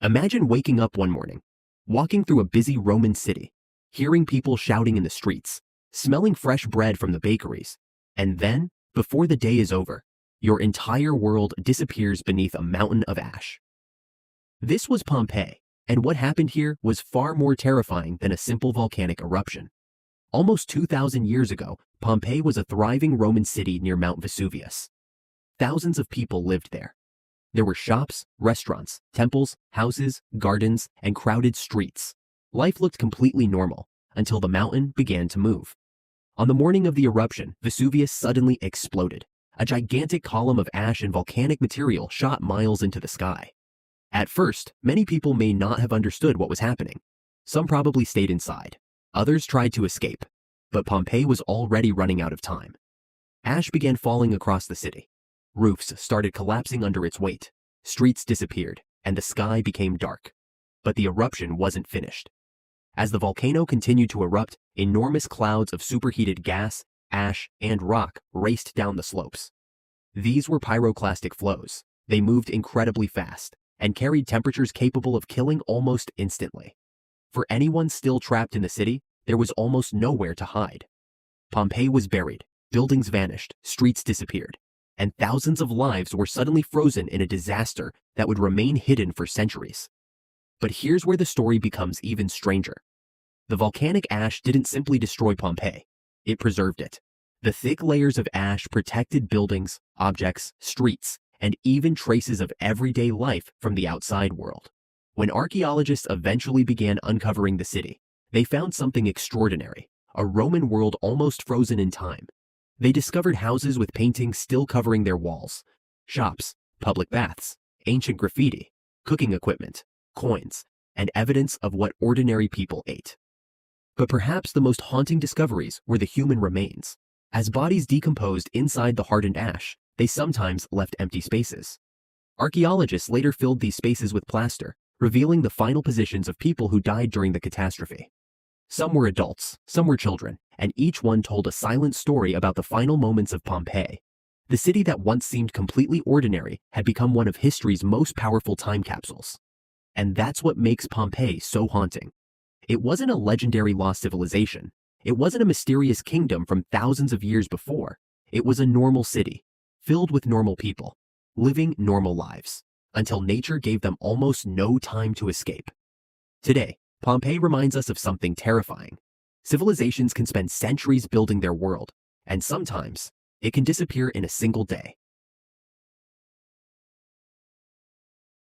Imagine waking up one morning, walking through a busy Roman city, hearing people shouting in the streets, smelling fresh bread from the bakeries, and then, before the day is over, your entire world disappears beneath a mountain of ash. This was Pompeii, and what happened here was far more terrifying than a simple volcanic eruption. Almost 2,000 years ago, Pompeii was a thriving Roman city near Mount Vesuvius. Thousands of people lived there. There were shops, restaurants, temples, houses, gardens, and crowded streets. Life looked completely normal until the mountain began to move. On the morning of the eruption, Vesuvius suddenly exploded. A gigantic column of ash and volcanic material shot miles into the sky. At first, many people may not have understood what was happening. Some probably stayed inside. Others tried to escape. But Pompeii was already running out of time. Ash began falling across the city. Roofs started collapsing under its weight. Streets disappeared, and the sky became dark. But the eruption wasn't finished. As the volcano continued to erupt, enormous clouds of superheated gas, ash, and rock raced down the slopes. These were pyroclastic flows. They moved incredibly fast and carried temperatures capable of killing almost instantly. For anyone still trapped in the city, there was almost nowhere to hide. Pompeii was buried, buildings vanished, streets disappeared, and thousands of lives were suddenly frozen in a disaster that would remain hidden for centuries. But here's where the story becomes even stranger. The volcanic ash didn't simply destroy Pompeii, it preserved it. The thick layers of ash protected buildings, objects, streets, and even traces of everyday life from the outside world. When archaeologists eventually began uncovering the city, they found something extraordinary, a Roman world almost frozen in time. They discovered houses with paintings still covering their walls, shops, public baths, ancient graffiti, cooking equipment, coins, and evidence of what ordinary people ate. But perhaps the most haunting discoveries were the human remains. As bodies decomposed inside the hardened ash, they sometimes left empty spaces. Archaeologists later filled these spaces with plaster, revealing the final positions of people who died during the catastrophe. Some were adults, some were children, and each one told a silent story about the final moments of Pompeii. The city that once seemed completely ordinary had become one of history's most powerful time capsules. And that's what makes Pompeii so haunting. It wasn't a legendary lost civilization. It wasn't a mysterious kingdom from thousands of years before. It was a normal city, filled with normal people, living normal lives, until nature gave them almost no time to escape. Today, Pompeii reminds us of something terrifying. Civilizations can spend centuries building their world, and sometimes it can disappear in a single day.